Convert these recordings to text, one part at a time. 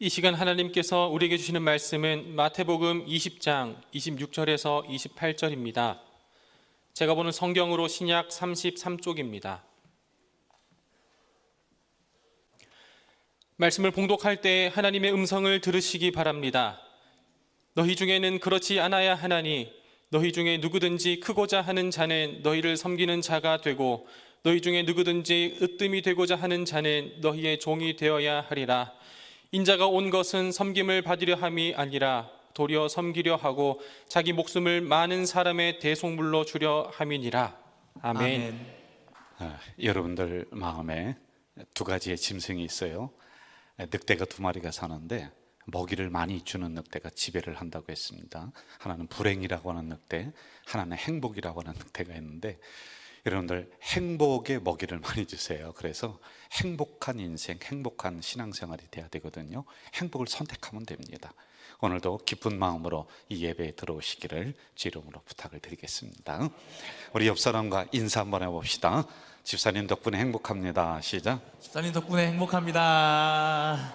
이 시간 하나님께서 우리에게 주시는 말씀은 마태복음 20장 26절에서 28절입니다. 제가 보는 성경으로 신약 33쪽입니다. 말씀을 봉독할 때 하나님의 음성을 들으시기 바랍니다. 너희 중에는 그렇지 않아야 하나니 너희 중에 누구든지 크고자 하는 자는 너희를 섬기는 자가 되고 너희 중에 누구든지 으뜸이 되고자 하는 자는 너희의 종이 되어야 하리라. 인자가 온 것은 섬김을 받으려 함이 아니라 도리어 섬기려 하고 자기 목숨을 많은 사람의 대속물로 주려 함이니라. 아멘. 여러분들 마음에 두 가지의 짐승이 있어요. 늑대가 두 마리가 사는데 먹이를 많이 주는 늑대가 지배를 한다고 했습니다. 하나는 불행이라고 하는 늑대, 하나는 행복이라고 하는 늑대가 있는데, 여러분들 행복에 먹이를 많이 주세요. 그래서 행복한 인생, 행복한 신앙생활이 돼야 되거든요. 행복을 선택하면 됩니다. 오늘도 기쁜 마음으로 이 예배에 들어오시기를 주 이름으로 부탁을 드리겠습니다. 우리 옆 사람과 인사 한번 해봅시다. 집사님 덕분에 행복합니다. 시작. 집사님 덕분에 행복합니다.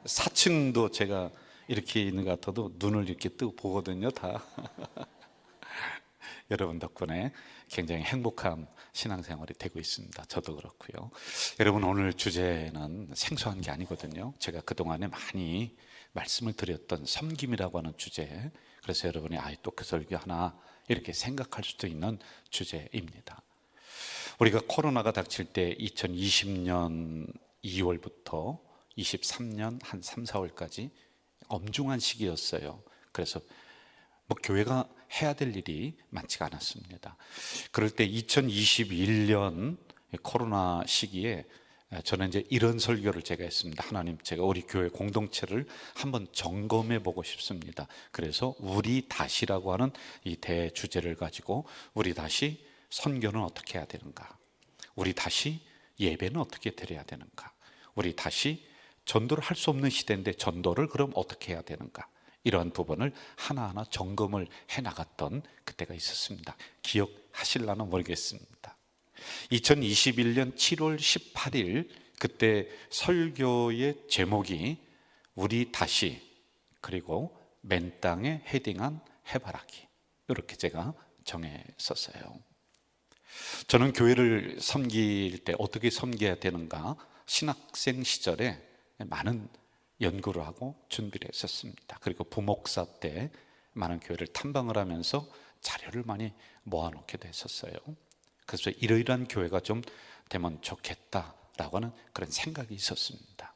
4층도 제가 이렇게 있는 것 같아도 눈을 이렇게 뜨고 보거든요, 다. 여러분 덕분에 굉장히 행복한 신앙생활이 되고 있습니다. 저도 그렇고요. 여러분, 오늘 주제는 생소한 게 아니거든요. 제가 그동안에 많이 말씀을 드렸던 섬김이라고 하는 주제, 그래서 여러분이 또 그 설교 하나 이렇게 생각할 수도 있는 주제입니다. 우리가 코로나가 닥칠 때 2020년 2월부터 23년 한 3, 4월까지 엄중한 시기였어요. 그래서 교회가 해야 될 일이 많지가 않았습니다. 그럴 때 2021년 코로나 시기에 저는 이제 이런 설교를 제가 했습니다. 하나님, 제가 우리 교회 공동체를 한번 점검해 보고 싶습니다. 그래서 우리 다시라고 하는 이 대주제를 가지고 우리 다시 선교는 어떻게 해야 되는가, 우리 다시 예배는 어떻게 드려야 되는가, 우리 다시 전도를 할 수 없는 시대인데 전도를 그럼 어떻게 해야 되는가, 이러한 부분을 하나하나 점검을 해나갔던 그때가 있었습니다. 기억하실라나 모르겠습니다. 2021년 7월 18일 그때 설교의 제목이 우리 다시, 그리고 맨 땅에 헤딩한 해바라기, 이렇게 제가 정했었어요. 저는 교회를 섬길 때 어떻게 섬겨야 되는가 신학생 시절에 많은 연구를 하고 준비를 했었습니다. 그리고 부목사 때 많은 교회를 탐방을 하면서 자료를 많이 모아놓게 됐었어요. 그래서 이러이러한 교회가 좀 되면 좋겠다라고 하는 그런 생각이 있었습니다.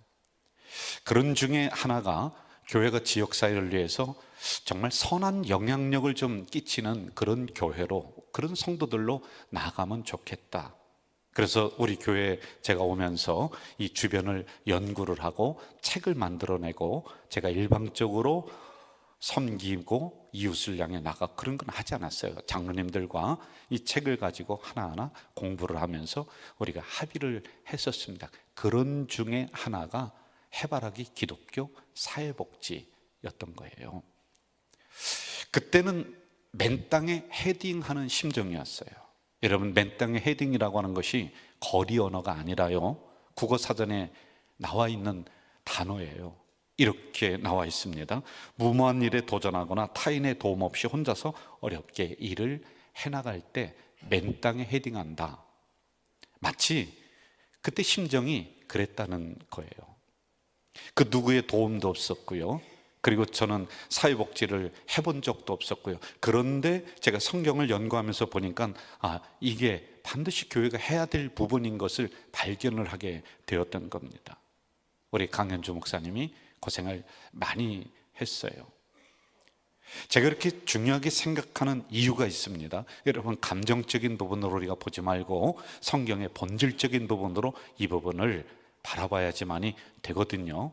그런 중에 하나가 교회가 지역사회를 위해서 정말 선한 영향력을 좀 끼치는 그런 교회로, 그런 성도들로 나아가면 좋겠다. 그래서 우리 교회에 제가 오면서 이 주변을 연구를 하고 책을 만들어내고 제가 일방적으로 섬기고 이웃을 향해 나가 그런 건 하지 않았어요. 장로님들과 이 책을 가지고 하나하나 공부를 하면서 우리가 합의를 했었습니다. 그런 중에 하나가 해바라기 기독교 사회복지였던 거예요. 그때는 맨 땅에 헤딩하는 심정이었어요. 여러분, 맨 땅에 헤딩이라고 하는 것이 거리 언어가 아니라요, 국어사전에 나와 있는 단어예요. 이렇게 나와 있습니다. 무모한 일에 도전하거나 타인의 도움 없이 혼자서 어렵게 일을 해나갈 때 맨 땅에 헤딩한다. 마치 그때 심정이 그랬다는 거예요. 그 누구의 도움도 없었고요, 그리고 저는 사회복지를 해본 적도 없었고요. 그런데 제가 성경을 연구하면서 보니까 이게 반드시 교회가 해야 될 부분인 것을 발견을 하게 되었던 겁니다. 우리 강현주 목사님이 고생을 많이 했어요. 제가 이렇게 중요하게 생각하는 이유가 있습니다. 여러분, 감정적인 부분으로 우리가 보지 말고 성경의 본질적인 부분으로 이 부분을 바라봐야지만이 되거든요.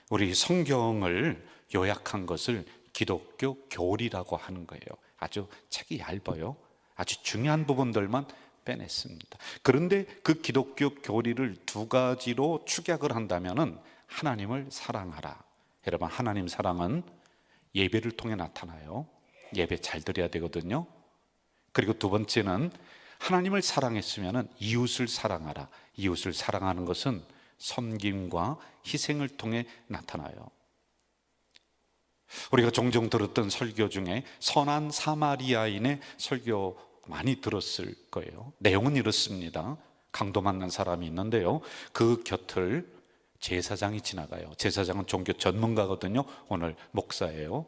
우리 성경을 요약한 것을 기독교 교리라고 하는 거예요. 아주 책이 얇아요. 아주 중요한 부분들만 빼냈습니다. 그런데 그 기독교 교리를 두 가지로 축약을 한다면은 하나님을 사랑하라. 여러분, 하나님 사랑은 예배를 통해 나타나요. 예배 잘 드려야 되거든요. 그리고 두 번째는 하나님을 사랑했으면 이웃을 사랑하라. 이웃을 사랑하는 것은 섬김과 희생을 통해 나타나요. 우리가 종종 들었던 설교 중에 선한 사마리아인의 설교 많이 들었을 거예요. 내용은 이렇습니다. 강도 만난 사람이 있는데요, 그 곁을 제사장이 지나가요. 제사장은 종교 전문가거든요. 오늘 목사예요,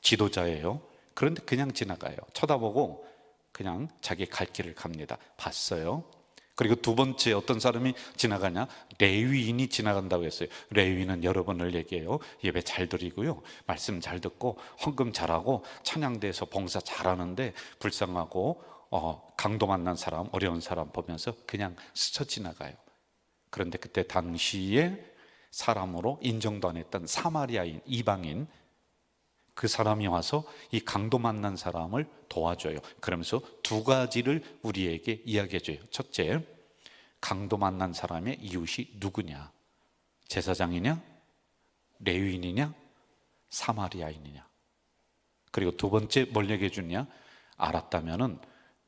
지도자예요. 그런데 그냥 지나가요. 쳐다보고 그냥 자기 갈 길을 갑니다. 봤어요. 그리고 두 번째 어떤 사람이 지나가냐? 레위인이 지나간다고 했어요. 레위인은 여러분을 얘기해요. 예배 잘 드리고요, 말씀 잘 듣고 헌금 잘하고 찬양대에서 봉사 잘하는데 불쌍하고 강도 만난 사람, 어려운 사람 보면서 그냥 스쳐 지나가요. 그런데 그때 당시에 사람으로 인정도 안 했던 사마리아인, 이방인, 그 사람이 와서 이 강도 만난 사람을 도와줘요. 그러면서 두 가지를 우리에게 이야기해줘요. 첫째, 강도 만난 사람의 이웃이 누구냐? 제사장이냐? 레위인이냐? 사마리아인이냐? 그리고 두 번째 뭘 얘기해 주냐? 알았다면은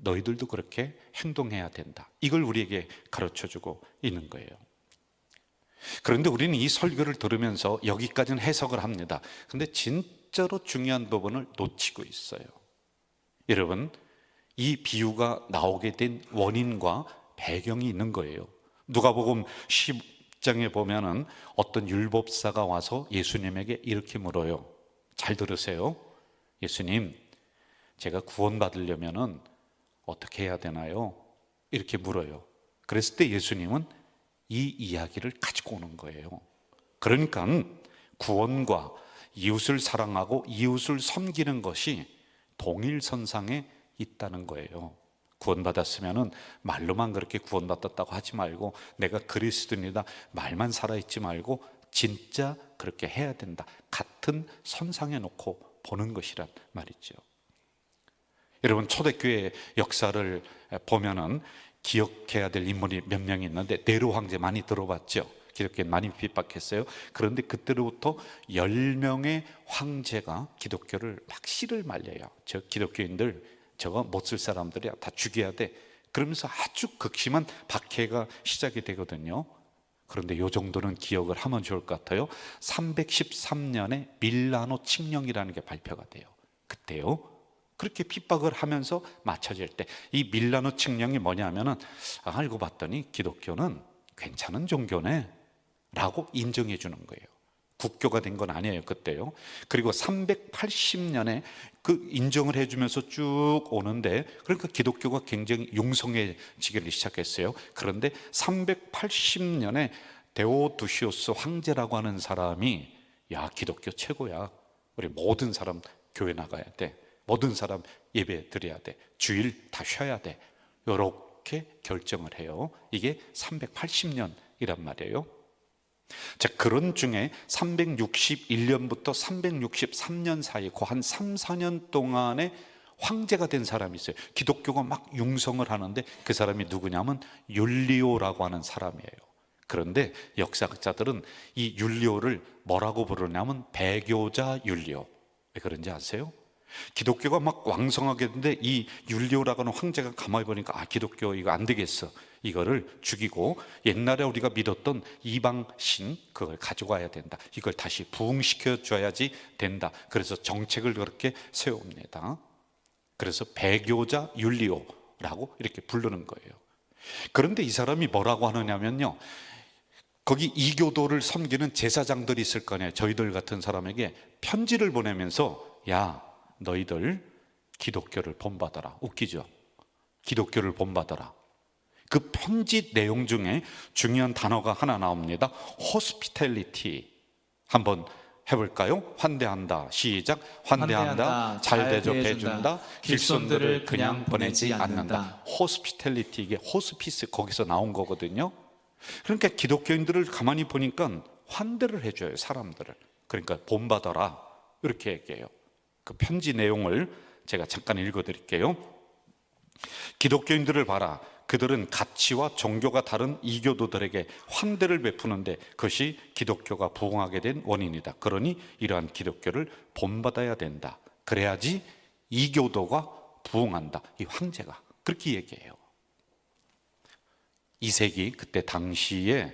너희들도 그렇게 행동해야 된다. 이걸 우리에게 가르쳐주고 있는 거예요. 그런데 우리는 이 설교를 들으면서 여기까지는 해석을 합니다. 그런데 진짜로 중요한 부분을 놓치고 있어요. 여러분, 이 비유가 나오게 된 원인과 배경이 있는 거예요. 누가복음 10장에 보면은 어떤 율법사가 와서 예수님에게 이렇게 물어요. 잘 들으세요. 예수님, 제가 구원받으려면은 어떻게 해야 되나요? 이렇게 물어요. 그랬을 때 예수님은 이 이야기를 가지고 오는 거예요. 그러니까 구원과 이웃을 사랑하고 이웃을 섬기는 것이 동일선상에 있다는 거예요. 구원받았으면 말로만 그렇게 구원받았다고 하지 말고, 내가 그리스도인이다 말만 살아있지 말고 진짜 그렇게 해야 된다. 같은 선상에 놓고 보는 것이란 말이죠. 여러분, 초대교회 역사를 보면은 기억해야 될 인물이 몇 명이 있는데, 네로 황제 많이 들어봤죠? 기독교에 많이 핍박했어요. 그런데 그때로부터 10명의 황제가 기독교를 막 씨를 말려요. 저 기독교인들 저거 못 쓸 사람들이야, 다 죽여야 돼. 그러면서 아주 극심한 박해가 시작이 되거든요. 그런데 이 정도는 기억을 하면 좋을 것 같아요. 313년에 밀라노 칙령이라는 게 발표가 돼요. 그때요, 그렇게 핍박을 하면서 맞춰질 때 이 밀라노 칙령이 뭐냐면은, 알고 봤더니 기독교는 괜찮은 종교네 라고 인정해 주는 거예요. 국교가 된 건 아니에요, 그때요. 그리고 380년에 그 인정을 해주면서 쭉 오는데, 그러니까 기독교가 굉장히 융성해지기를 시작했어요. 그런데 380년에 데오두시오스 황제라고 하는 사람이, 야, 기독교 최고야, 우리 모든 사람 교회 나가야 돼, 모든 사람 예배 드려야 돼, 주일 다 쉬어야 돼, 이렇게 결정을 해요. 이게 380년이란 말이에요. 자, 그런 중에 361년부터 363년 사이 그 한 3, 4년 동안에 황제가 된 사람이 있어요. 기독교가 막 융성을 하는데 그 사람이 누구냐면 율리오라고 하는 사람이에요. 그런데 역사학자들은 이 율리오를 뭐라고 부르냐면 배교자 율리오. 왜 그런지 아세요? 기독교가 막 왕성하게 했는데 이 율리오라고 하는 황제가 가만히 보니까, 아, 기독교 이거 안 되겠어, 이거를 죽이고 옛날에 우리가 믿었던 이방신 그걸 가져가야 된다, 이걸 다시 부흥시켜 줘야지 된다. 그래서 정책을 그렇게 세웁니다. 그래서 배교자 율리오라고 이렇게 부르는 거예요. 그런데 이 사람이 뭐라고 하느냐면요, 거기 이교도를 섬기는 제사장들이 있을 거 아니에요. 저희들 같은 사람에게 편지를 보내면서, 야, 너희들 기독교를 본받아라. 웃기죠? 기독교를 본받아라. 그 편지 내용 중에 중요한 단어가 하나 나옵니다. hospitality. 한번 해볼까요? 환대한다. 시작. 환대한다. 잘 대접해준다. 길손들을 그냥 보내지 않는다. hospitality, 이게 호스피스 거기서 나온 거거든요. 그러니까 기독교인들을 가만히 보니까 환대를 해줘요, 사람들을. 그러니까 본받아라, 이렇게 얘기해요. 그 편지 내용을 제가 잠깐 읽어드릴게요. 기독교인들을 봐라. 그들은 가치와 종교가 다른 이교도들에게 환대를 베푸는데 그것이 기독교가 부흥하게 된 원인이다. 그러니 이러한 기독교를 본받아야 된다. 그래야지 이교도가 부흥한다. 이 황제가 그렇게 얘기해요. 2세기 그때 당시에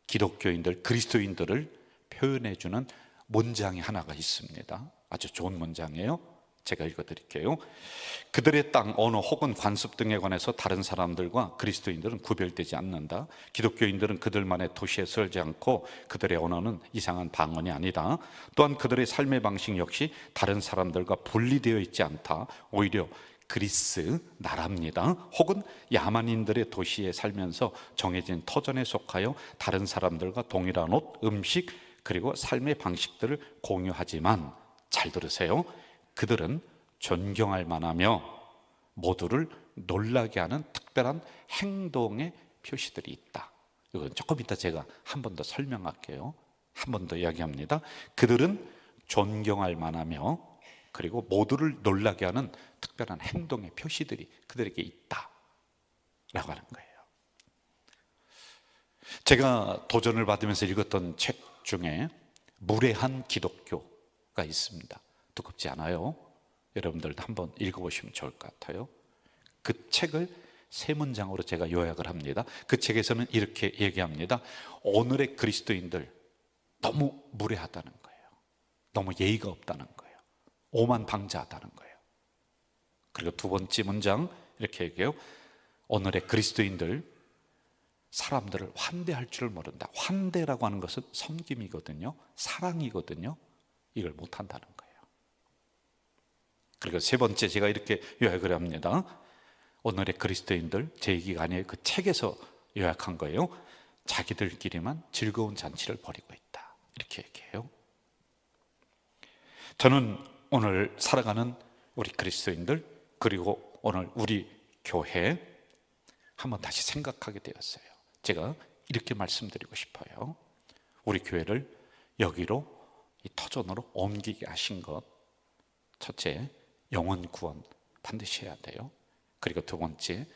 기독교인들, 그리스도인들을 표현해주는 문장이 하나가 있습니다. 아주 좋은 문장이에요. 제가 읽어드릴게요. 그들의 땅, 언어 혹은 관습 등에 관해서 다른 사람들과 그리스도인들은 구별되지 않는다. 기독교인들은 그들만의 도시에 살지 않고 그들의 언어는 이상한 방언이 아니다. 또한 그들의 삶의 방식 역시 다른 사람들과 분리되어 있지 않다. 오히려 그리스 나라입니다. 혹은 야만인들의 도시에 살면서 정해진 터전에 속하여 다른 사람들과 동일한 옷, 음식 그리고 삶의 방식들을 공유하지만, 잘 들으세요, 그들은 존경할 만하며 모두를 놀라게 하는 특별한 행동의 표시들이 있다. 이건 조금 이따 제가 한 번 더 설명할게요. 한 번 더 이야기합니다. 그들은 존경할 만하며 그리고 모두를 놀라게 하는 특별한 행동의 표시들이 그들에게 있다 라고 하는 거예요. 제가 도전을 받으면서 읽었던 책 중에 무례한 기독교가 있습니다. 두껍지 않아요. 여러분들도 한번 읽어보시면 좋을 것 같아요. 그 책을 세 문장으로 제가 요약을 합니다. 그 책에서는 이렇게 얘기합니다. 오늘의 그리스도인들 너무 무례하다는 거예요. 너무 예의가 없다는 거예요. 오만방자하다는 거예요. 그리고 두 번째 문장 이렇게 얘기해요. 오늘의 그리스도인들 사람들을 환대할 줄 모른다. 환대라고 하는 것은 섬김이거든요. 사랑이거든요. 이걸 못한다는 거예요. 그리고 세 번째 제가 이렇게 요약을 합니다. 오늘의 그리스도인들, 제 얘기가 아니에요. 그 책에서 요약한 거예요. 자기들끼리만 즐거운 잔치를 벌이고 있다. 이렇게 얘기해요. 저는 오늘 살아가는 우리 그리스도인들, 그리고 오늘 우리 교회 한번 다시 생각하게 되었어요. 제가 이렇게 말씀드리고 싶어요. 우리 교회를 여기로, 이 터전으로 옮기게 하신 것, 첫째, 영혼 구원 반드시 해야 돼요. 그리고 두 번째,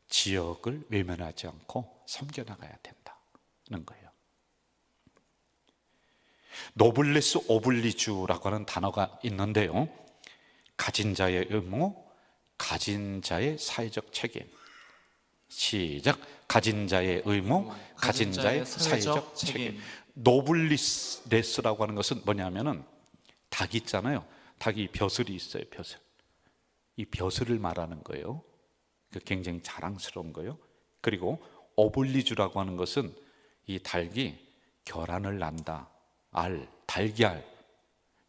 지역을 외면하지 않고 섬겨나가야 된다는 거예요. 노블레스 오블리주라고 하는 단어가 있는데요, 가진 자의 의무, 가진 자의 사회적 책임. 시작. 가진 자의 의무, 가진 자의 사회적 책임. 노블리스라고 하는 것은 뭐냐면은, 닭 있잖아요. 닭이 벼슬이 있어요. 벼슬. 이 벼슬을 말하는 거예요. 굉장히 자랑스러운 거예요. 그리고 오블리주라고 하는 것은 이 닭이 결함을 난다. 달걀,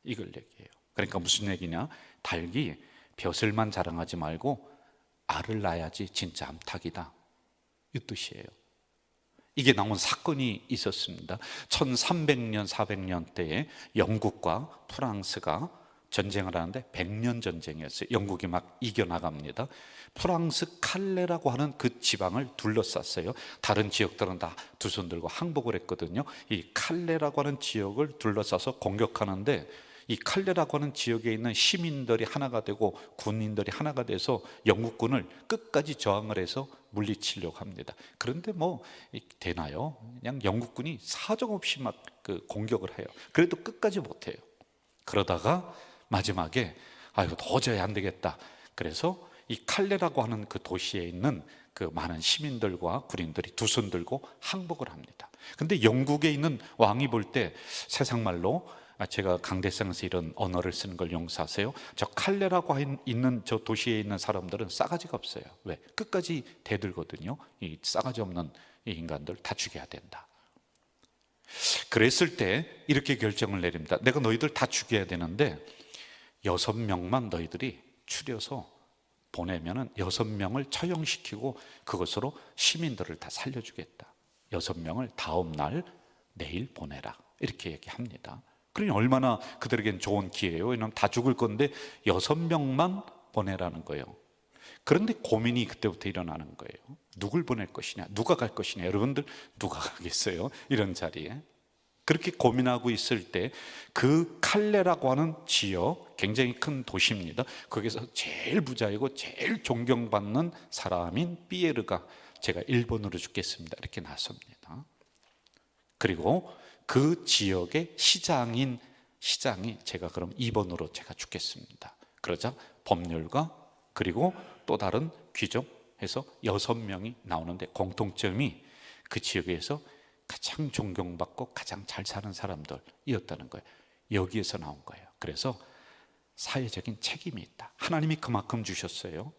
이걸 얘기해요. 그러니까 무슨 얘기냐? 닭이 벼슬만 자랑하지 말고 알을 낳아야지 진짜 암탉이다, 이 뜻이에요. 이게 나온 사건이 있었습니다. 1300년, 400년 때에 영국과 프랑스가 전쟁을 하는데 100년 전쟁이었어요. 영국이 막 이겨나갑니다. 프랑스 칼레라고 하는 그 지방을 둘러쌌어요. 다른 지역들은 다 두 손 들고 항복을 했거든요. 이 칼레라고 하는 지역을 둘러싸서 공격하는데, 이 칼레라고 하는 지역에 있는 시민들이 하나가 되고 군인들이 하나가 돼서 영국군을 끝까지 저항을 해서 물리치려고 합니다. 그런데 뭐 되나요? 그냥 영국군이 사정없이 막 그 공격을 해요. 그래도 끝까지 못해요. 그러다가 마지막에 이거 도저히 안 되겠다. 그래서 이 칼레라고 하는 그 도시에 있는 그 많은 시민들과 군인들이 두 손 들고 항복을 합니다. 근데 영국에 있는 왕이 볼 때, 세상 말로, 제가 강대상에서 이런 언어를 쓰는 걸 용서하세요. 저 칼레라고 있는 저 도시에 있는 사람들은 싸가지가 없어요. 왜? 끝까지 대들거든요. 이 싸가지 없는 이 인간들 다 죽여야 된다. 그랬을 때 이렇게 결정을 내립니다. 내가 너희들 다 죽여야 되는데 6명만 너희들이 추려서 보내면은 6명을 처형시키고 그것으로 시민들을 다 살려주겠다. 6명을 다음 날, 내일 보내라. 이렇게 얘기합니다. 그러니 얼마나 그들에겐 좋은 기회예요. 왜냐하면 다 죽을 건데 6명만 보내라는 거예요. 그런데 고민이 그때부터 일어나는 거예요. 누굴 보낼 것이냐, 누가 갈 것이냐. 여러분들 누가 가겠어요? 이런 자리에. 그렇게 고민하고 있을 때 그 칼레라고 하는 지역, 굉장히 큰 도시입니다. 거기서 제일 부자이고 제일 존경받는 사람인 피에르가 제가 1번으로 죽겠습니다, 이렇게 나섭니다. 그리고 그 지역의 시장이 제가 그럼 2번으로 제가 죽겠습니다. 그러자 법률가 그리고 또 다른 귀족 해서 6명이 나오는데 공통점이 그 지역에서 가장 존경받고 가장 잘 사는 사람들이었다는 거예요. 여기에서 나온 거예요. 그래서 사회적인 책임이 있다. 하나님이 그만큼 주셨어요.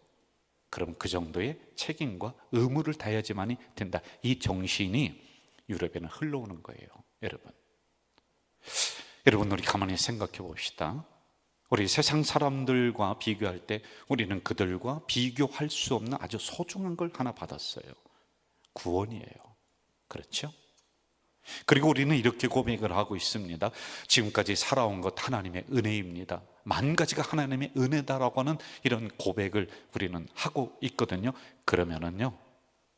그럼 그 정도의 책임과 의무를 다해야지만이 된다. 이 정신이 유럽에는 흘러오는 거예요. 여러분 우리 가만히 생각해 봅시다. 우리 세상 사람들과 비교할 때 우리는 그들과 비교할 수 없는 아주 소중한 걸 하나 받았어요. 구원이에요. 그렇죠? 그리고 우리는 이렇게 고백을 하고 있습니다. 지금까지 살아온 것 하나님의 은혜입니다. 만 가지가 하나님의 은혜다라고 하는 이런 고백을 우리는 하고 있거든요. 그러면은요,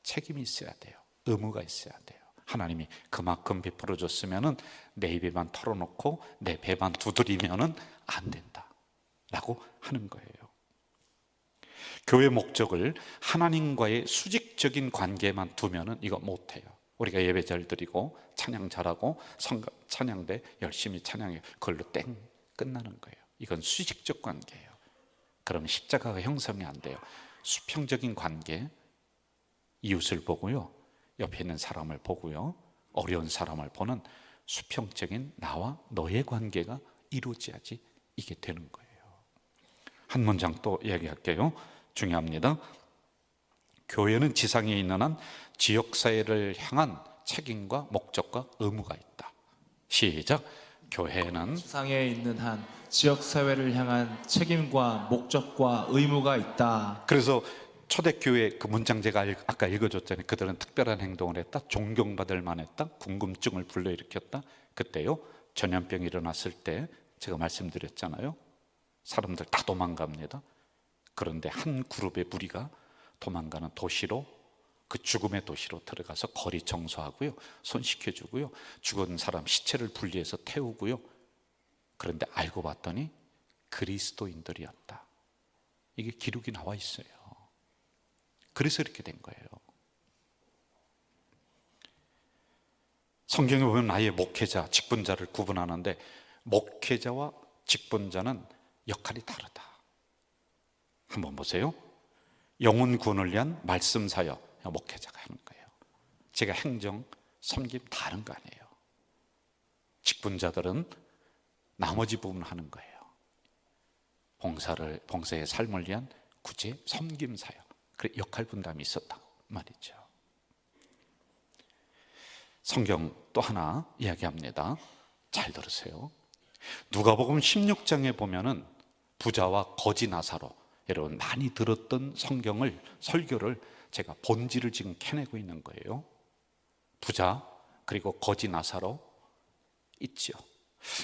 책임이 있어야 돼요. 의무가 있어야 돼요. 하나님이 그만큼 베풀어 줬으면은 내 입에만 털어놓고 내 배만 두드리면은 안 된다 라고 하는 거예요. 교회 목적을 하나님과의 수직적인 관계만 두면은 이거 못해요. 우리가 예배 잘 드리고 찬양 잘하고 찬양대 열심히 찬양해요. 그걸로 땡 끝나는 거예요. 이건 수직적 관계예요. 그럼 십자가가 형성이 안 돼요. 수평적인 관계, 이웃을 보고요, 옆에 있는 사람을 보고요, 어려운 사람을 보는 수평적인 나와 너의 관계가 이루어져야지 이게 되는 거예요. 한 문장 또 이야기할게요. 중요합니다. 교회는 지상에 있는 한 지역사회를 향한 책임과 목적과 의무가 있다. 시작. 교회는 지상에 있는 한 지역사회를 향한 책임과 목적과 의무가 있다. 그래서 초대교회 그 문장 제가 아까 읽어줬잖아요. 그들은 특별한 행동을 했다, 존경받을 만했다, 궁금증을 불러일으켰다. 그때요, 전염병이 일어났을 때 제가 말씀드렸잖아요. 사람들 다 도망갑니다. 그런데 한 그룹의 무리가 도망가는 도시로, 그 죽음의 도시로 들어가서 거리 청소하고요, 손 씻겨주고요, 죽은 사람 시체를 분리해서 태우고요. 그런데 알고 봤더니 그리스도인들이었다. 이게 기록이 나와 있어요. 그래서 이렇게 된 거예요. 성경에 보면 나의 목회자, 직분자를 구분하는데 목회자와 직분자는 역할이 다르다. 한번 보세요. 영혼 구원을 위한 말씀 사역, 목회자가 하는 거예요. 제가 행정, 섬김 다른 거 아니에요. 직분자들은 나머지 부분을 하는 거예요. 봉사의 삶을 위한 구제, 섬김 사역. 그래, 역할 분담이 있었다 말이죠. 성경 또 하나 이야기합니다. 잘 들으세요. 누가복음 16장에 보면은 부자와 거지 나사로, 여러분 많이 들었던 설교를 제가 본질을 지금 캐내고 있는 거예요. 부자 그리고 거지 나사로 있죠.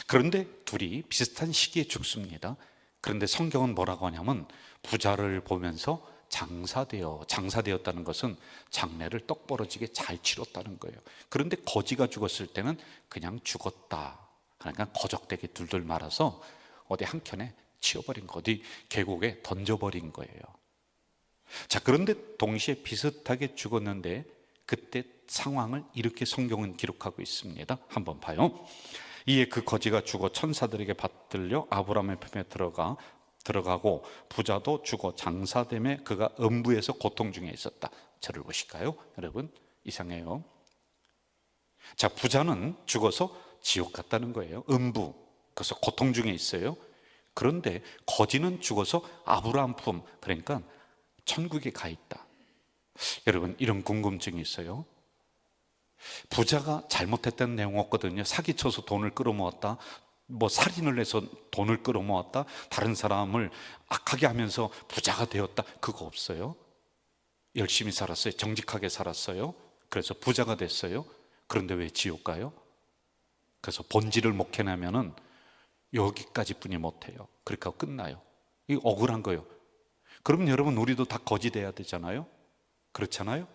그런데 둘이 비슷한 시기에 죽습니다. 그런데 성경은 뭐라고 하냐면 부자를 보면서 장사되었다는 것은 장례를 똑부러지게 잘 치렀다는 거예요. 그런데 거지가 죽었을 때는 그냥 죽었다. 그러니까 거적되게 둘둘 말아서 어디 한켠에 치워버린 거, 어디 계곡에 던져버린 거예요. 자, 그런데 동시에 비슷하게 죽었는데 그때 상황을 이렇게 성경은 기록하고 있습니다. 한번 봐요. 이에 그 거지가 죽어 천사들에게 받들려 아브라함의 품에 들어가고 부자도 죽어 장사됨에 그가 음부에서 고통 중에 있었다. 저를 보실까요? 여러분 이상해요. 자, 부자는 죽어서 지옥 갔다는 거예요. 음부, 그래서 고통 중에 있어요. 그런데 거지는 죽어서 아브라함 품, 그러니까 천국에 가 있다. 여러분 이런 궁금증이 있어요. 부자가 잘못했다는 내용 없거든요. 사기쳐서 돈을 끌어모았다, 살인을 해서 돈을 끌어모았다, 다른 사람을 악하게 하면서 부자가 되었다, 그거 없어요. 열심히 살았어요. 정직하게 살았어요. 그래서 부자가 됐어요. 그런데 왜 지옥 가요? 그래서 본질을 못 캐내면은 여기까지뿐이 못해요. 그러니까 끝나요. 이거 억울한 거예요. 그럼 여러분 우리도 다 거지 돼야 되잖아요. 그렇잖아요.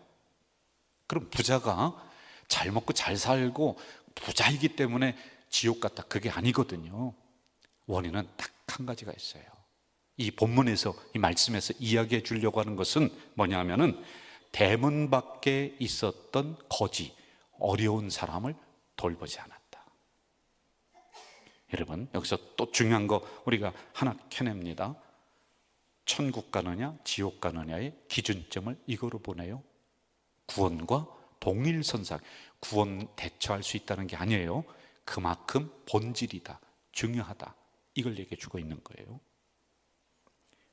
그럼 부자가 잘 먹고 잘 살고 부자이기 때문에 지옥 갔다, 그게 아니거든요. 원인은 딱 한 가지가 있어요. 이 본문에서, 이 말씀에서 이야기해 주려고 하는 것은 뭐냐면은 대문 밖에 있었던 거지, 어려운 사람을 돌보지 않았다. 여러분 여기서 또 중요한 거 우리가 하나 캐냅니다. 천국 가느냐 지옥 가느냐의 기준점을 이거로 보네요. 구원과 동일선상. 구원 대처할 수 있다는 게 아니에요. 그만큼 본질이다, 중요하다, 이걸 얘기해 주고 있는 거예요.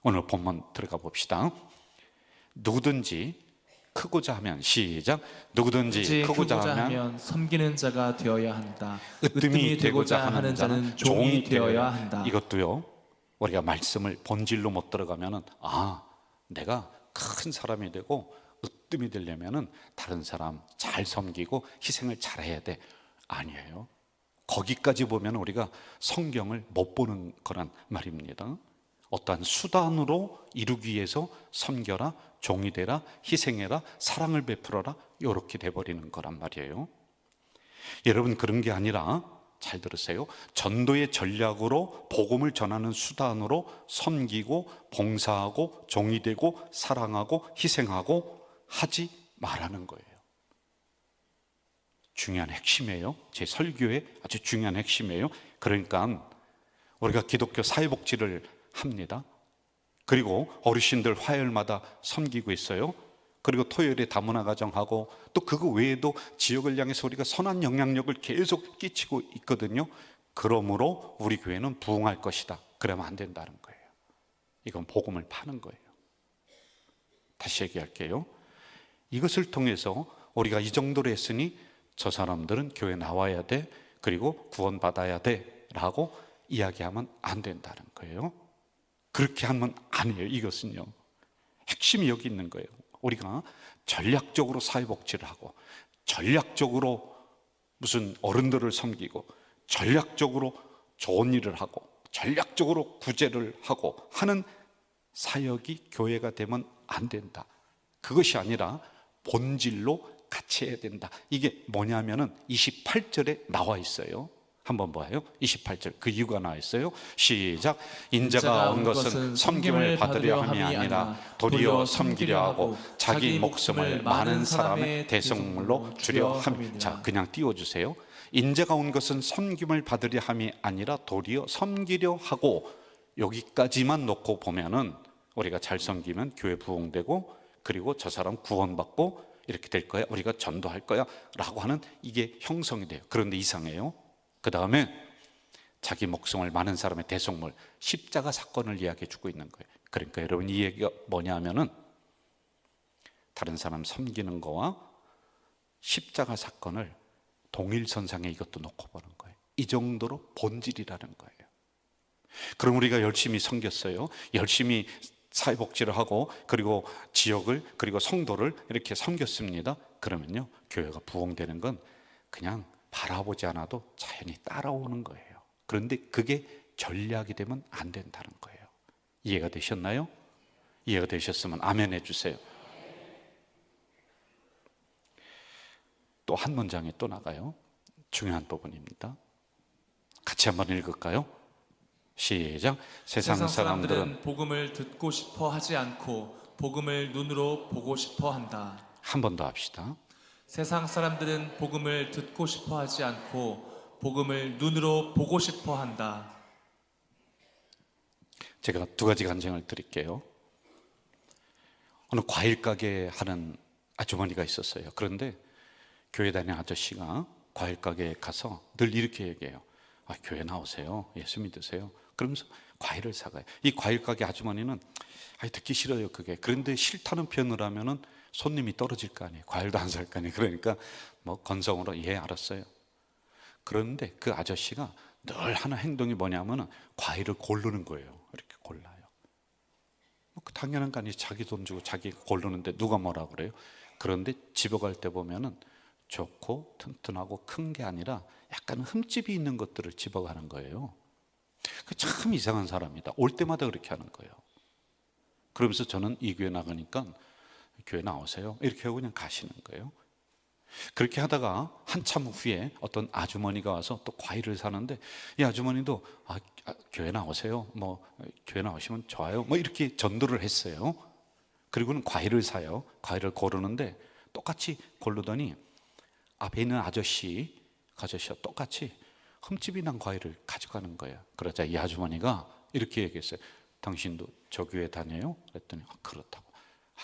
오늘 본문 들어가 봅시다. 누구든지 크고자 하면, 시작. 누구든지 크고자 하면 섬기는 자가 되어야 한다. 으뜸이 되고자 하는 자는 종이 되어야 한다. 이것도요, 우리가 말씀을 본질로 못 들어가면은, 내가 큰 사람이 되고 으뜸이 되려면은 다른 사람 잘 섬기고 희생을 잘해야 돼. 아니에요. 거기까지 보면 우리가 성경을 못 보는 거란 말입니다. 어떠한 수단으로 이루기 위해서 섬겨라, 종이 되라, 희생해라, 사랑을 베풀어라, 이렇게 돼버리는 거란 말이에요. 여러분, 그런 게 아니라, 잘 들으세요, 전도의 전략으로 복음을 전하는 수단으로 섬기고 봉사하고 종이 되고 사랑하고 희생하고 하지 말라는 거예요. 중요한 핵심이에요. 제 설교의 아주 중요한 핵심이에요. 그러니까 우리가 기독교 사회복지를 합니다. 그리고 어르신들 화요일마다 섬기고 있어요. 그리고 토요일에 다문화 가정하고, 또 그거 외에도 지역을 향해서 우리가 선한 영향력을 계속 끼치고 있거든요. 그러므로 우리 교회는 부흥할 것이다, 그러면 안 된다는 거예요. 이건 복음을 파는 거예요. 다시 얘기할게요. 이것을 통해서 우리가 이 정도로 했으니 저 사람들은 교회 나와야 돼, 그리고 구원받아야 돼 라고 이야기하면 안 된다는 거예요. 그렇게 하면 안 해요. 이것은요, 핵심이 여기 있는 거예요. 우리가 전략적으로 사회복지를 하고, 전략적으로 무슨 어른들을 섬기고, 전략적으로 좋은 일을 하고, 전략적으로 구제를 하고 하는 사역이 교회가 되면 안 된다. 그것이 아니라 본질로 같이 해야 된다. 이게 뭐냐면은 28절에 나와 있어요. 한번 봐요. 28절 그 이유가 나와 있어요. 시작. 인자가 온 것은 섬김을 받으려 함이 아니라 도리어 섬기려 하고 자기 목숨을 많은 사람의 대성물로 주려 함. 자, 그냥 띄워주세요. 인자가 온 것은 섬김을 받으려 함이 아니라 도리어 섬기려 하고, 여기까지만 놓고 보면은 우리가 잘 섬기면 교회 부흥되고, 그리고 저 사람 구원받고 이렇게 될 거야, 우리가 전도할 거야 라고 하는 이게 형성이 돼요. 그런데 이상해요. 그 다음에 자기 목숨을 많은 사람의 대속물, 십자가 사건을 이야기해 주고 있는 거예요. 그러니까 여러분, 이 얘기가 뭐냐 하면은 다른 사람 섬기는 거와 십자가 사건을 동일선상에 이것도 놓고 보는 거예요. 이 정도로 본질이라는 거예요. 그럼 우리가 열심히 섬겼어요. 열심히 사회복지를 하고, 그리고 지역을, 그리고 성도를 이렇게 섬겼습니다. 그러면요, 교회가 부흥되는 건 그냥 바라보지 않아도 자연히 따라오는 거예요. 그런데 그게 전략이 되면 안 된다는 거예요. 이해가 되셨나요? 이해가 되셨으면 아멘 해주세요. 또 한 문장에 또 나가요. 중요한 부분입니다. 같이 한번 읽을까요? 시작. 세상 사람들은 복음을 듣고 싶어 하지 않고 복음을 눈으로 보고 싶어 한다. 한 번 더 합시다. 세상 사람들은 복음을 듣고 싶어 하지 않고 복음을 눈으로 보고 싶어 한다. 제가 두 가지 간증을 드릴게요. 어느 과일 가게 하는 아주머니가 있었어요. 그런데 교회 다니는 아저씨가 과일 가게에 가서 늘 이렇게 얘기해요. 교회 나오세요. 예수 믿으세요. 그러면서 과일을 사가요. 이 과일 가게 아주머니는 듣기 싫어요, 그게. 그런데 싫다는 표현을 하면은 손님이 떨어질 거 아니에요. 과일도 안 살 거 아니에요. 그러니까 건성으로 예, 알았어요. 그런데 그 아저씨가 늘 하는 행동이 뭐냐면은 과일을 고르는 거예요. 이렇게 골라요. 당연한 거 아니에요. 자기 돈 주고 자기 고르는데 누가 뭐라 그래요? 그런데 집에 갈 때 보면은 좋고 튼튼하고 큰 게 아니라 약간 흠집이 있는 것들을 집어가는 거예요. 참 이상한 사람이다. 올 때마다 그렇게 하는 거예요. 그러면서 저는 이 교회 나가니까 교회 나오세요. 이렇게 하고 그냥 가시는 거예요. 그렇게 하다가 한참 후에 어떤 아주머니가 와서 또 과일을 사는데, 이 아주머니도 교회 나오세요. 교회 나오시면 좋아요. 이렇게 전도를 했어요. 그리고는 과일을 사요. 과일을 고르는데 똑같이 고르더니 앞에 있는 아저씨와 똑같이 흠집이 난 과일을 가져가는 거예요. 그러자 이 아주머니가 이렇게 얘기했어요. 당신도 저 교회 다녀요? 그랬더니 그렇다고.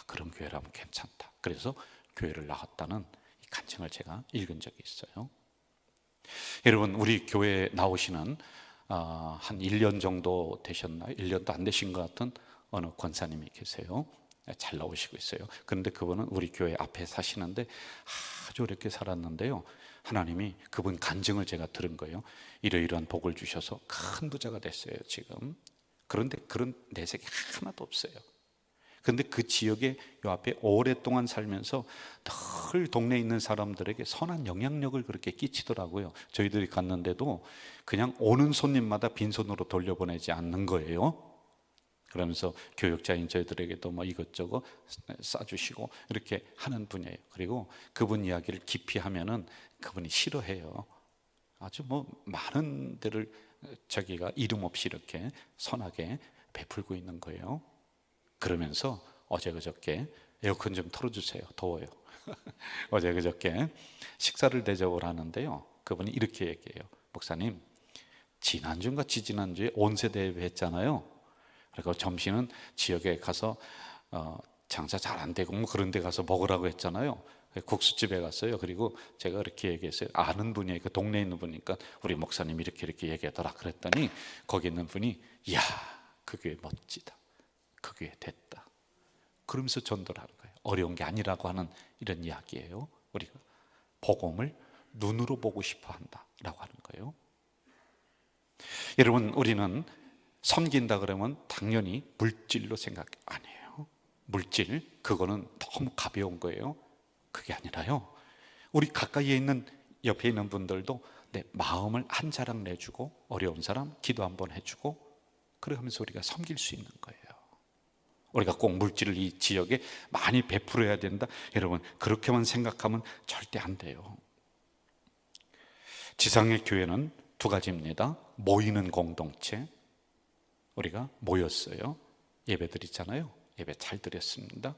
그런 교회라면 괜찮다. 그래서 교회를 나왔다는 이 간증을 제가 읽은 적이 있어요. 여러분, 우리 교회에 나오시는 한 1년 정도 되셨나요? 1년도 안 되신 것 같은 어느 권사님이 계세요. 잘 나오시고 있어요. 그런데 그분은 우리 교회 앞에 사시는데 아주 어렵게 살았는데요, 하나님이 그분 간증을 제가 들은 거예요. 이러이러한 복을 주셔서 큰 부자가 됐어요 지금. 그런데 그런 내색이 하나도 없어요. 근데 그 지역에 요 앞에 오랫동안 살면서 늘 동네에 있는 사람들에게 선한 영향력을 그렇게 끼치더라고요. 저희들이 갔는데도 그냥 오는 손님마다 빈손으로 돌려보내지 않는 거예요. 그러면서 교육자인 저희들에게도 뭐 이것저것 싸주시고 이렇게 하는 분이에요. 그리고 그분 이야기를 깊이 하면은 그분이 싫어해요. 아주 뭐 많은 데를 자기가 이름 없이 이렇게 선하게 베풀고 있는 거예요. 그러면서 어제 그저께 에어컨 좀 틀어주세요, 더워요. 어제 그저께 식사를 대접을 하는데요, 그분이 이렇게 얘기해요. 목사님, 지난주인가 지지난주에 온세대회 했잖아요. 그리고 점심은 지역에 가서 장사 잘 안 되고 뭐 그런 데 가서 먹으라고 했잖아요. 국수집에 갔어요. 그리고 제가 이렇게 얘기했어요. 아는 분이에요. 그 동네에 있는 분이니까 우리 목사님 이렇게 얘기하더라. 그랬더니 거기 있는 분이, 이야, 그 교회 멋지다, 그 교회 됐다, 그러면서 전도를 하는 거예요. 어려운 게 아니라고 하는 이런 이야기예요. 우리가 복음을 눈으로 보고 싶어 한다라고 하는 거예요. 여러분, 우리는 섬긴다 그러면 당연히 물질로 생각 안 해요. 물질, 그거는 너무 가벼운 거예요. 그게 아니라요, 우리 가까이에 있는 옆에 있는 분들도 내 마음을 한 자락 내주고, 어려운 사람 기도 한번 해주고, 그러면서 우리가 섬길 수 있는 거예요. 우리가 꼭 물질을 이 지역에 많이 베풀어야 된다, 여러분 그렇게만 생각하면 절대 안 돼요. 지상의 교회는 두 가지입니다. 모이는 공동체, 우리가 모였어요, 예배 드리잖아요, 예배 잘 드렸습니다.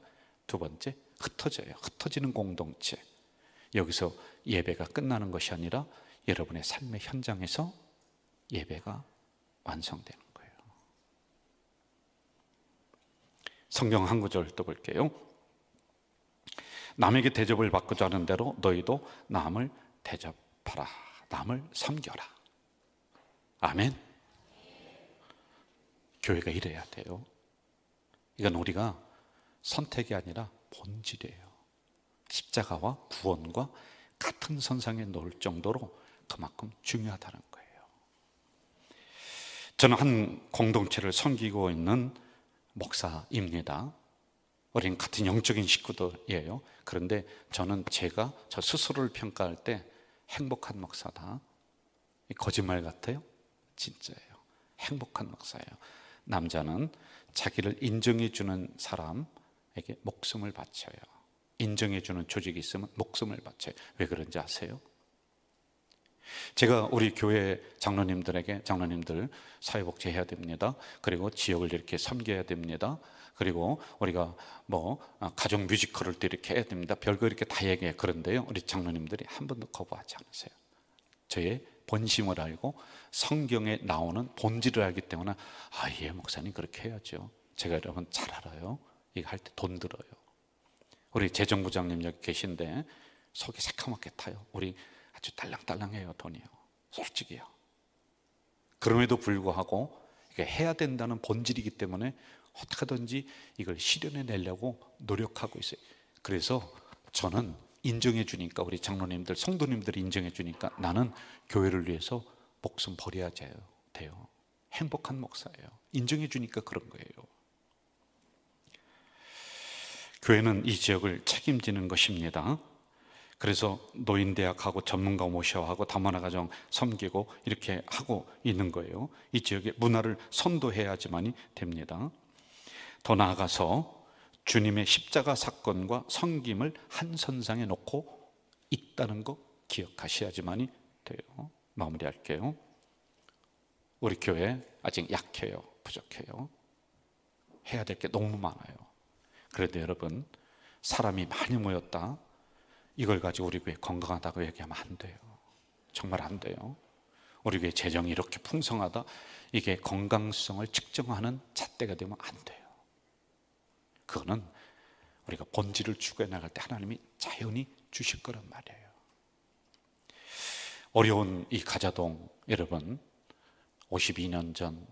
두 번째, 흩어지는 공동체. 여기서 예배가 끝나는 것이 아니라 여러분의 삶의 현장에서 예배가 완성되는 거예요. 성경 한 구절 또 볼게요. 남에게 대접을 받고자 하는 대로 너희도 남을 대접하라, 남을 섬겨라. 아멘. 교회가 이래야 돼요. 이건 우리가 선택이 아니라 본질이에요. 십자가와 구원과 같은 선상에 놓을 정도로 그만큼 중요하다는 거예요. 저는 한 공동체를 섬기고 있는 목사입니다. 우리는 같은 영적인 식구들이에요. 그런데 저는 저 스스로를 평가할 때 행복한 목사다. 거짓말 같아요? 진짜예요. 행복한 목사예요. 남자는 자기를 인정해 주는 사람에게 목숨을 바쳐요. 인정해 주는 조직이 있으면 목숨을 바쳐요. 왜 그런지 아세요? 제가 우리 교회 장로님들에게, 장로님들 사회복지 해야 됩니다, 그리고 지역을 이렇게 섬겨야 됩니다, 그리고 우리가 뭐 가정 뮤지컬을 또 이렇게 해야 됩니다, 별거 이렇게 다 얘기해요. 그런데요, 우리 장로님들이 한 번도 거부하지 않으세요. 저의 본심을 알고 성경에 나오는 본질을 알기 때문에, 예, 목사님 그렇게 해야죠. 제가 여러분 잘 알아요. 이거 할 때 돈 들어요. 우리 재정부장님 여기 계신데 속이 새카맣게 타요. 우리 아주 딸랑딸랑해요. 돈이요, 솔직히요. 그럼에도 불구하고 이게 해야 된다는 본질이기 때문에 어떻게든지 이걸 실현해 내려고 노력하고 있어요. 그래서 저는 인정해 주니까, 우리 장로님들, 성도님들이 인정해 주니까 나는 교회를 위해서 목숨 버려야 돼요. 행복한 목사예요. 인정해 주니까 그런 거예요. 교회는 이 지역을 책임지는 것입니다. 그래서 노인대학하고 전문가 모셔하고 다문화 가정 섬기고 이렇게 하고 있는 거예요. 이 지역의 문화를 선도해야지만이 됩니다. 더 나아가서 주님의 십자가 사건과 섬김을 한 선상에 놓고 있다는 거 기억하셔야지만이 돼요. 마무리할게요. 우리 교회 아직 약해요. 부족해요. 해야 될 게 너무 많아요. 그래도 여러분, 사람이 많이 모였다, 이걸 가지고 우리 교회 건강하다고 얘기하면 안 돼요. 정말 안 돼요. 우리 교회 재정이 이렇게 풍성하다, 이게 건강성을 측정하는 잣대가 되면 안 돼요. 그거는 우리가 본질을 추구해 나갈 때 하나님이 자연히 주실 거란 말이에요. 어려운 이 가자동, 여러분 52년 전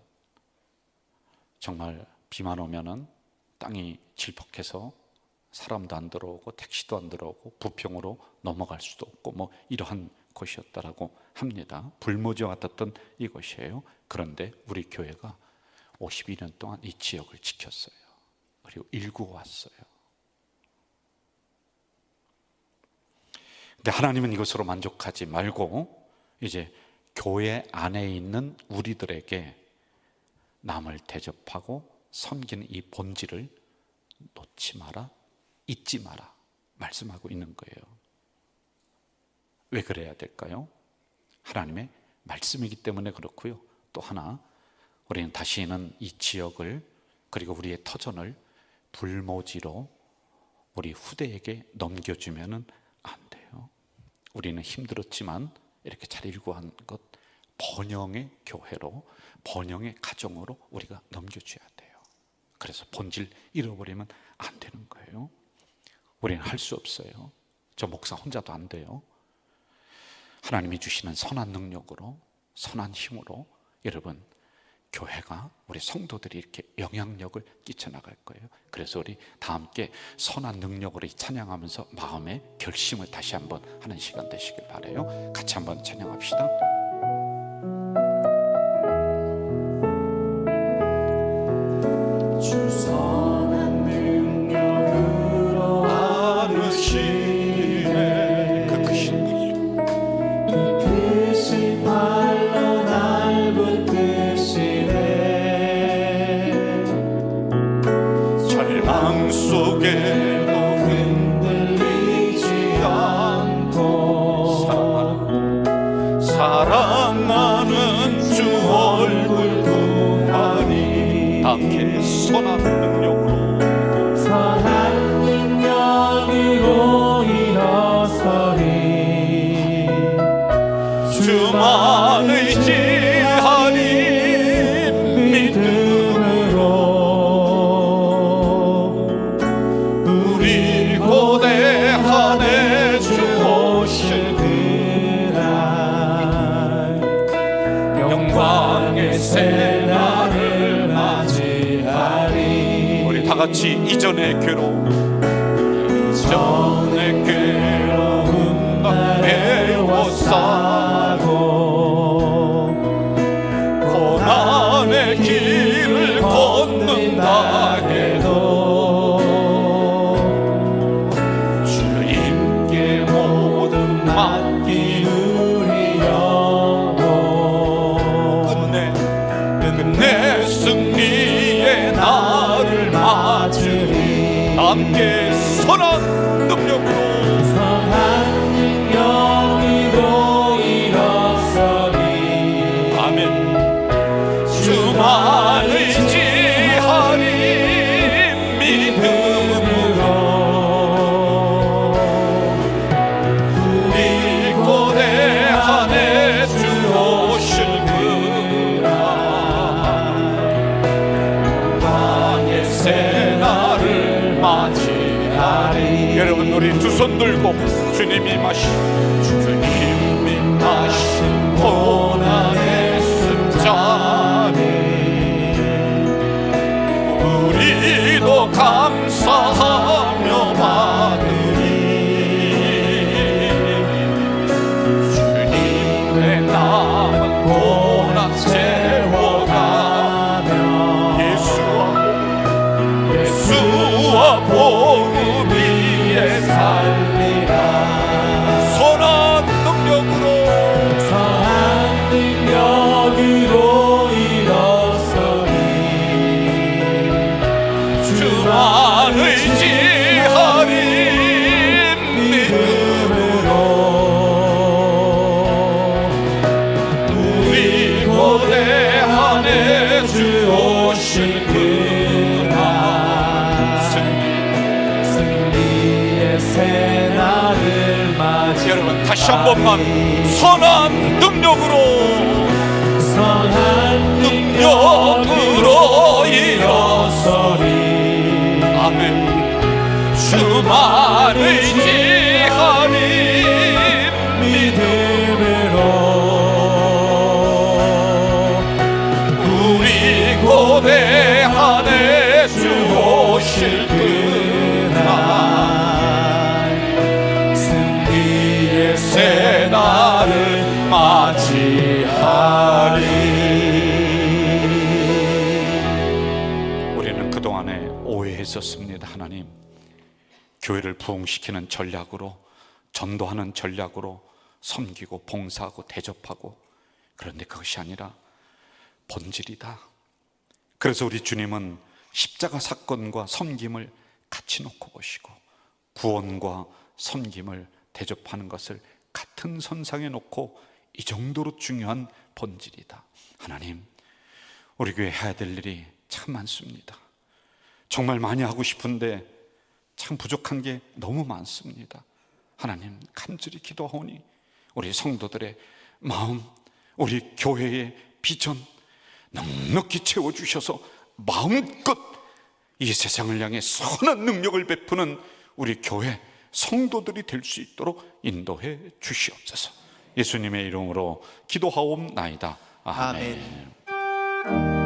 정말 비만 오면은 땅이 질퍽해서 사람도 안 들어오고 택시도 안 들어오고 부평으로 넘어갈 수도 없고 뭐 이러한 곳이었다라고 합니다. 불모지와 같았던 이곳이에요. 그런데 우리 교회가 52년 동안 이 지역을 지켰어요. 그리고 일구어 왔어요. 근데 하나님은 이것으로 만족하지 말고 이제 교회 안에 있는 우리들에게 남을 대접하고 섬기는 이 본질을 놓지 마라, 잊지 마라 말씀하고 있는 거예요. 왜 그래야 될까요? 하나님의 말씀이기 때문에 그렇고요. 또 하나, 우리는 다시는 이 지역을 그리고 우리의 터전을 불모지로 우리 후대에게 넘겨주면 안 돼요. 우리는 힘들었지만 이렇게 잘 일구한 것 번영의 교회로, 번영의 가정으로 우리가 넘겨줘야 돼요. 그래서 본질 잃어버리면 안 되는 거예요. 우리는 할 수 없어요. 저 목사 혼자도 안 돼요. 하나님이 주시는 선한 능력으로, 선한 힘으로 여러분 교회가, 우리 성도들이 이렇게 영향력을 끼쳐나갈 거예요. 그래서 우리 다 함께 선한 능력으로 찬양하면서 마음의 결심을 다시 한번 하는 시간 되시길 바라요. 같이 한번 찬양합시다. 주 선한 능력으로 안으시네. 그 크신 크신 발로 날 붙드시네. 절망 속에도 흔들리지 않고 사랑하는 주 얼굴 구하니 함께 선한 능력으로, 선한 능력으로 일어서리. 주만 의지하니 믿음으로 우리 고대하네 주 오실 그날 영광의 새날을 맞이하리. 우리 다 같이 이전의 괴로움, 전의 괴로움 날 애워싸고 고난의 길을 걷는다 해도 주님께 모든 맡긴 우리 영혼 끝내 승리의 날을 맞으리. 함께 선한 능력으로, 선한 능력으로 일어서리. 아멘. 주만 의지하리 믿음으로 우리 고대하네 주 오실 그날 영광의 새날을 맞이하리. 여러분 우리 두 손 들고 주님이 마신 고난의 승자니 우리도 감사하며 받으리. 주님의 남은 고난 채워가며 예수와 복음 위에 살리라. 선한 능력으로, 선한 능력으로 일어서리. 주만 의지하리 믿음으로 우리 고대하네 주 오실 그날 승리의 새날을 맞이. 여러분 다시 한 번만 선한 능력으로 선한 능력으로 일어서리 아멘. 주만 의지하리 믿음으로 우리 고대하네 주 오실 그날 승리의 새 날을 맞이하리. 우리는 그동안에 오해했었습니다. 하나님, 교회를 부흥시키는 전략으로, 전도하는 전략으로 섬기고 봉사하고 대접하고, 그런데 그것이 아니라 본질이다. 그래서 우리 주님은 십자가 사건과 섬김을 같이 놓고 보시고, 구원과 섬김을 대접하는 것을 같은 선상에 놓고, 이 정도로 중요한 본질이다. 하나님, 우리 교회 해야 될 일이 참 많습니다. 정말 많이 하고 싶은데 참 부족한 게 너무 많습니다. 하나님, 간절히 기도하오니 우리 성도들의 마음, 우리 교회의 비전 넉넉히 채워주셔서 마음껏 이 세상을 향해 선한 능력을 베푸는 우리 교회 성도들이 될 수 있도록 인도해 주시옵소서. 예수님의 이름으로 기도하옵나이다. 아멘.